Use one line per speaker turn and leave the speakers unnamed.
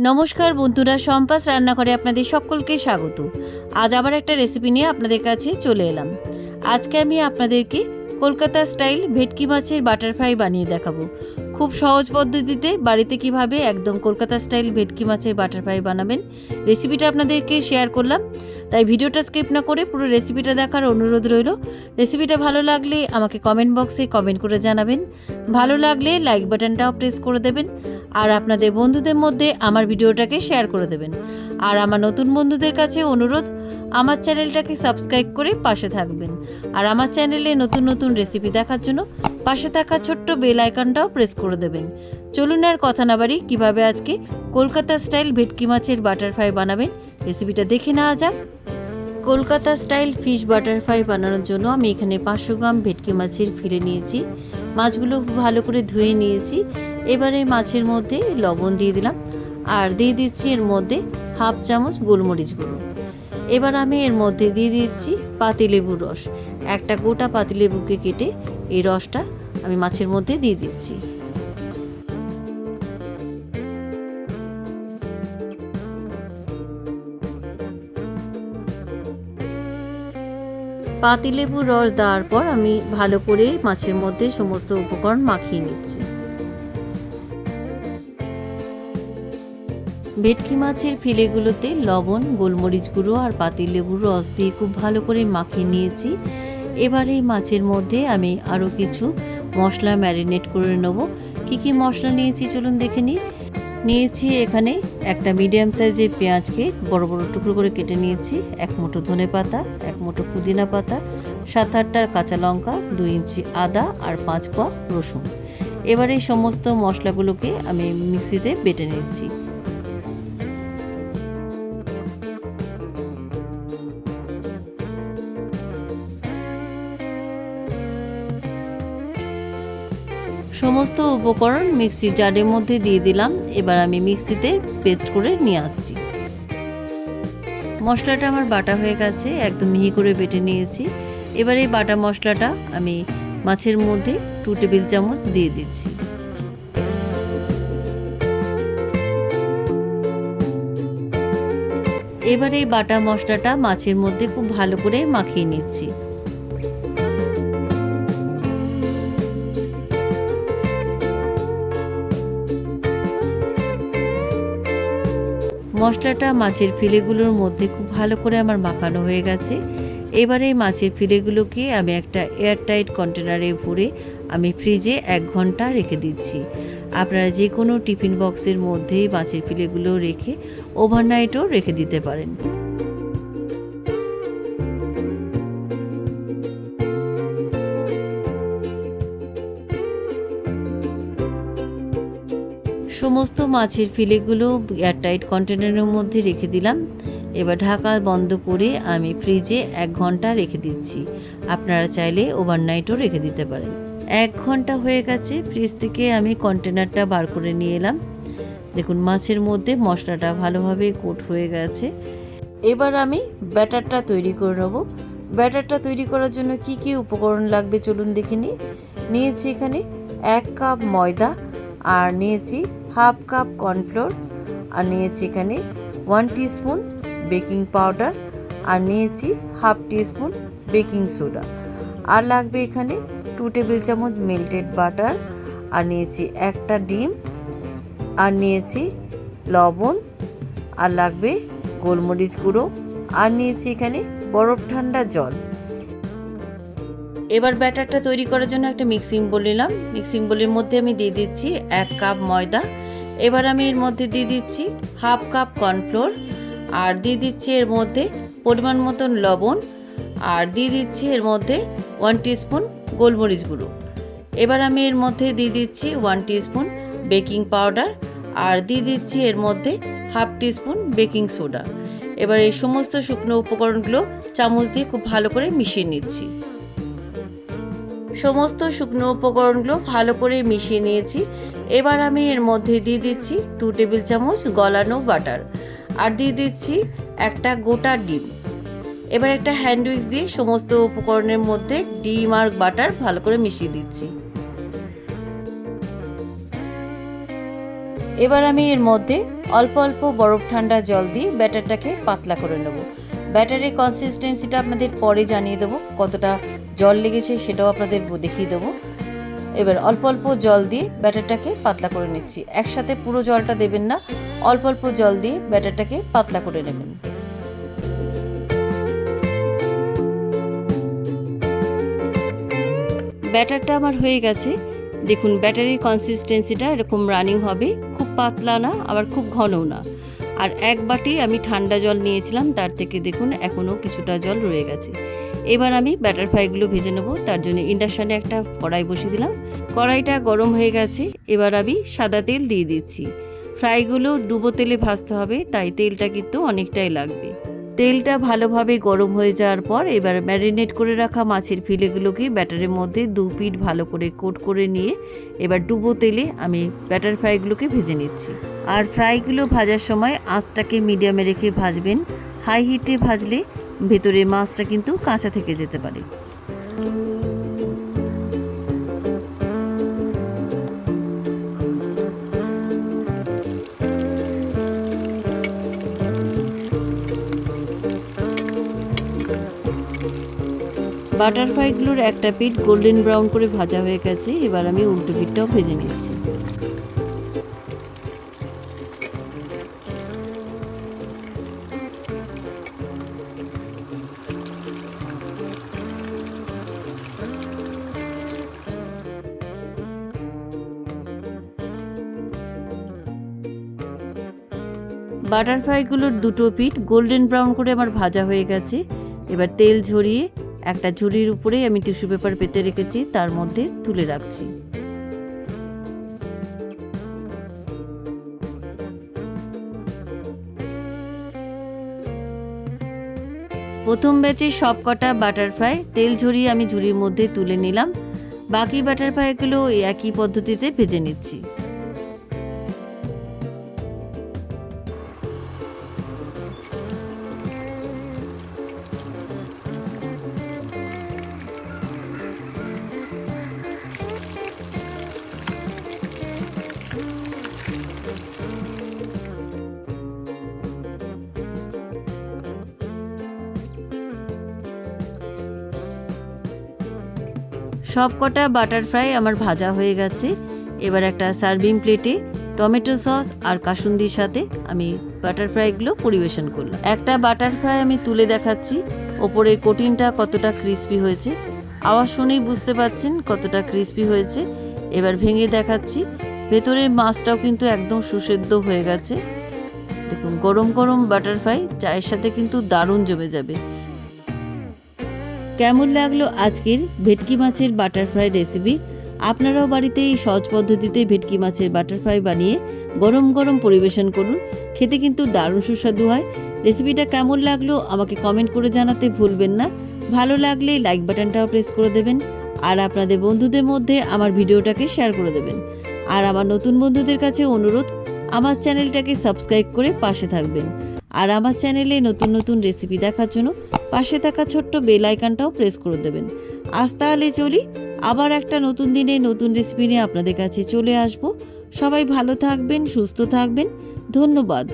নমস্কার বন্ধুরা, সম্পাস রান্নাঘরে আপনাদের সকলকে স্বাগত। আজ আবার একটা রেসিপি নিয়ে আপনাদের কাছে চলে এলাম। আজকে আমি আপনাদেরকে কলকাতা স্টাইল ভেটকি মাছের বাটার ফ্রাই বানিয়ে দেখাবো। খুব সহজ পদ্ধতিতে বাড়িতে কিভাবে একদম কলকাতা স্টাইল ভেটকি মাছের বাটার ফ্রাই বানাবেন, রেসিপিটা আপনাদেরকে শেয়ার করলাম। তাই ভিডিওটা স্কিপ না করে পুরো রেসিপিটা দেখার অনুরোধ রইল। রেসিপিটা ভালো লাগলে আমাকে কমেন্ট বক্সে কমেন্ট করে জানাবেন। ভালো লাগলে লাইক বাটনটাও প্রেস করে দেবেন। আর আপনাদের বন্ধুদের মধ্যে আমার ভিডিওটাকে শেয়ার করে দেবেন। আর আমার নতুন বন্ধুদের কাছে অনুরোধ, আমার চ্যানেলটাকে সাবস্ক্রাইব করে পাশে থাকবেন। আর আমার চ্যানেলে নতুন নতুন রেসিপি দেখার জন্য পাশে থাকা ছোট্ট বেল আইকনটাও প্রেস করে দেবেন। চলুন আর কথা না বাড়ি, কীভাবে আজকে কলকাতা স্টাইল ভেটকি মাছের বাটার ফ্রাই বানাবেন রেসিপিটা দেখে নেওয়া যাক। Kolkata style fish butter fry বানানোর জন্য আমি এখানে 500 গ্রাম ভেটকি মাছের ফিলে নিয়েছি। মাছগুলো ভালো করে ধুয়ে নিয়েছি। এবারে মাছের মধ্যে লবণ দিয়ে দিলাম আর দিয়ে দিচ্ছি এর মধ্যে হাফ চামচ গোলমরিচ গুঁড়ো। এবার আমি এর মধ্যে দিয়ে দিচ্ছি পাতিলেবুর রস। একটা গোটা পাতিলেবুকে কেটে এই রসটা আমি মাছের মধ্যে দিয়ে দিচ্ছি। পাতিলেবুর রস দেওয়ার পর আমি ভালো করে মাছের মধ্যে সমস্ত উপকরণ মাখিয়ে নিচ্ছি। ভেটকি মাছের ফিলেগুলোতে লবণ, গোলমরিচ গুঁড়ো আর পাতিলেবুর রস দিয়ে খুব ভালো করে মাখিয়ে নিয়েছি। এবারে মাছের মধ্যে আমি আরও কিছু মশলা ম্যারিনেট করে নেব। কী মশলা নিয়েছি চলুন দেখে নিই। নিয়েছি এখানে একটা মিডিয়াম সাইজের পেঁয়াজকে বড় বড় টুকরো করে কেটে নিয়েছি, 1 মুঠো ধনে পাতা, 1 মুঠো পুদিনা পাতা, 7-8টা কাঁচা লঙ্কা, 2 ইঞ্চি আদা আর 5 কোয়া রসুন। এবারে এই সমস্ত মশলাগুলোকে আমি মিক্সিতে বেটে নিচ্ছি। সমস্ত উপকরণ মিক্সির জারের মধ্যে দিয়ে দিলাম। এবার আমি মিক্সিতে পেস্ট করে নিয়ে আসছি। মশলাটা আমার বাটা হয়ে গেছে, একদম মিহি করে বেটে নিয়েছি। এবার এই বাটা মশলাটা আমি মাছের মধ্যে 2 টেবিল চামচ দিয়ে দিচ্ছি। এবার এই বাটা মশলাটা মাছের মধ্যে খুব ভালো করে মাখিয়ে নিচ্ছি। মশলাটা মাছের ফিলেগুলোর মধ্যে খুব ভালো করে আমার মাখানো হয়ে গেছে। এবারে মাছের ফিলেগুলোকে আমি একটা এয়ারটাইট কন্টেনারে ভরে আমি ফ্রিজে 1 ঘন্টা রেখে দিচ্ছি। আপনারা যে কোনো টিফিন বক্সের মধ্যে মাছের ফিলেগুলো রেখে ওভারনাইটও রেখে দিতে পারেন। সমস্ত মাছের ফিলেগুলো এয়ারটাইট কন্টেনারের মধ্যে রেখে দিলাম। এবার ঢাকা বন্ধ করে আমি ফ্রিজে 1 ঘন্টা রেখে দিচ্ছি। আপনারা চাইলে ওভারনাইটও রেখে দিতে পারেন। 1 ঘন্টা হয়ে গেছে, ফ্রিজ থেকে আমি কন্টেনারটা বার করে নিয়ে এলাম। দেখুন মাছের মধ্যে মশলাটা ভালোভাবে কোট হয়ে গেছে। এবার আমি ব্যাটারটা তৈরি করে নেব। ব্যাটারটা তৈরি করার জন্য কি উপকরণ লাগবে চলুন দেখে নিই। নিয়েছি এখানে 1 কাপ ময়দা, আর নিয়েছি হাফ কাপ কর্নফ্লোর, আর নিয়েছি এখানে 1 টিস্পুন বেকিং পাউডার, আর নিয়েছি হাফ টিস্পুন বেকিং সোডা, আর লাগবে এখানে 2 টেবিল চামচ মেল্টেড বাটার, আর নিয়েছি একটা ডিম, আর নিয়েছি লবণ, আর লাগবে গোলমরিচ গুঁড়ো, আর নিয়েছি এখানে বরফ ঠান্ডা জল। এবার ব্যাটারটা তৈরি করার জন্য একটা মিক্সিং বোল নিলাম। মিক্সিং বোলের মধ্যে আমি দিয়ে দিচ্ছি 1 কাপ ময়দা। এবার আমি এর মধ্যে দিয়ে দিচ্ছি হাফ কাপ কর্নফ্লোর, আর দিয়ে দিচ্ছি এর মধ্যে পরিমাণ মতন লবণ, আর দিয়ে দিচ্ছি এর মধ্যে 1 টিস্পুন গোলমরিচ গুঁড়ো। এবার আমি এর মধ্যে দিয়ে দিচ্ছি 1 টিস্পুন বেকিং পাউডার, আর দিয়ে দিচ্ছি এর মধ্যে হাফ টিস্পুন বেকিং সোডা। এবার এই সমস্ত শুকনো উপকরণগুলো চামচ দিয়ে খুব ভালো করে মিশিয়ে নিচ্ছি। সমস্ত শুকনো উপকরণগুলো ভালো করে মিশিয়ে নিয়েছি। এবার আমি এর মধ্যে দিয়ে দিচ্ছি 2 টেবিল চামচ গলানো বাটার, আর দিয়ে দিচ্ছি একটা গোটা ডিম। এবার একটা হ্যান্ড উইক্স দিয়ে সমস্ত উপকরণের মধ্যে ডিম আর বাটার ভালো করে মিশিয়ে দিচ্ছি। এবার আমি এর মধ্যে অল্প অল্প বরফ ঠান্ডা জল দিয়ে ব্যাটারটাকে পাতলা করে নেব। ব্যাটারের কনসিস্টেন্সিটা আপনাদের পরে জানিয়ে দেবো, কতটা জল লেগেছে সেটাও আপনাদের দেখিয়ে দেবো। এবার অল্প অল্প জল দিয়ে ব্যাটারটাকে পাতলা করে নিচ্ছি। একসাথে পুরো জলটা দেবেন না, অল্প অল্প জল দিয়ে ব্যাটারটাকে পাতলা করে নেবেন। ব্যাটারটা আমার হয়ে গেছে। দেখুন ব্যাটারির কনসিস্টেন্সিটা এরকম রানিং হবে, খুব পাতলা না আবার খুব ঘনও না। আর এক বাটি আমি ঠান্ডা জল নিয়েছিলাম, তার থেকে দেখুন এখনও কিছুটা জল রয়ে গেছে। এবার আমি ব্যাটার ফ্রাইগুলো ভেজে নেব। তার জন্য ইন্ডাকশানে একটা কড়াই বসিয়ে দিলাম। কড়াইটা গরম হয়ে গেছে, এবার আমি সাদা তেল দিয়ে দিচ্ছি। ফ্রাইগুলো ডুবো তেলে ভাজতে হবে, তাই তেলটা কিন্তু অনেকটাই লাগবে। তেলটা ভালোভাবে গরম হয়ে যাওয়ার পর এবার ম্যারিনেট করে রাখা মাছের ফিলেগুলোকে ব্যাটারের মধ্যে 2 পিঠ ভালো করে কোট করে নিয়ে এবার ডুবো তেলে আমি ব্যাটার ফ্রাইগুলোকে ভেজে নিচ্ছি। আর ফ্রাইগুলো ভাজার সময় আঁচটাকে মিডিয়ামে রেখে ভাজবেন। হাই হিটে ভাজলে ভেতরে মাছটা কিন্তু কাঁচা থেকে যেতে পারে। বাটার ফ্রাইগুলোর একটা পিঠ গোল্ডেন ব্রাউন করে ভাজা হয়ে গেছে, এবার আমি উল্টো পিঠটাও ভেজে নিচ্ছি। বাটার ফ্রাইগুলোর দুটো পিঠ গোল্ডেন ব্রাউন করে আমার ভাজা হয়ে গেছে। এবার তেল ঝরিয়ে একটা ঝুড়ির উপরে আমি টিস্যু পেপার পেতে রেখেছি, তার মধ্যে তুলে রাখছি। প্রথম ব্যাচে সব কটা বাটার ফ্রাই তেল ঝরিয়ে আমি ঝুড়ির মধ্যে তুলে নিলাম। বাকি বাটার ফ্রাইগুলো একই পদ্ধতিতে ভেজে নিচ্ছি। সব কটা বাটার ফ্রাই আমার ভাজা হয়ে গেছে। এবার একটা সার্ভিং প্লেটে টমেটো সস আর কাসুন্দির সাথে আমি বাটার ফ্রাইগুলো পরিবেশন করলাম। একটা বাটার ফ্রাই আমি তুলে দেখাচ্ছি, ওপরের কোটিংটা কতটা ক্রিস্পি হয়েছে। আওয়াজ শুনেই বুঝতে পারছেন কতটা ক্রিস্পি হয়েছে। এবার ভেঙে দেখাচ্ছি, ভেতরের মাছটাও কিন্তু একদম সুসেদ্ধ হয়ে গেছে। দেখুন গরম গরম বাটার ফ্রাই চায়ের সাথে কিন্তু দারুণ জমে যাবে। কেমন লাগলো আজকের ভেটকি মাছের বাটার ফ্রাই রেসিপি? আপনারাও বাড়িতে এই সহজ পদ্ধতিতে ভেটকি মাছের বাটার ফ্রাই বানিয়ে গরম গরম পরিবেশন করুন, খেতে কিন্তু দারুণ সুস্বাদু হয়। রেসিপিটা কেমন লাগলো আমাকে কমেন্ট করে জানাতে ভুলবেন না। ভালো লাগলে লাইক বাটনটাও প্রেস করে দেবেন, আর আপনাদের বন্ধুদের মধ্যে আমার ভিডিওটাকে শেয়ার করে দেবেন। আর আমার নতুন বন্ধুদের কাছে অনুরোধ, আমার চ্যানেলটাকে সাবস্ক্রাইব করে পাশে থাকবেন। আর আমার চ্যানেলে নতুন নতুন রেসিপি দেখার জন্য পাশে থাকা ছোট্ট বেল আইকনটাও প্রেস করে দেবেন। আজ তাহলে চলি, আবার একটা নতুন দিনে নতুন রেসিপি নিয়ে আপনাদের কাছে চলে আসব। সবাই ভালো থাকবেন, সুস্থ থাকবেন। ধন্যবাদ।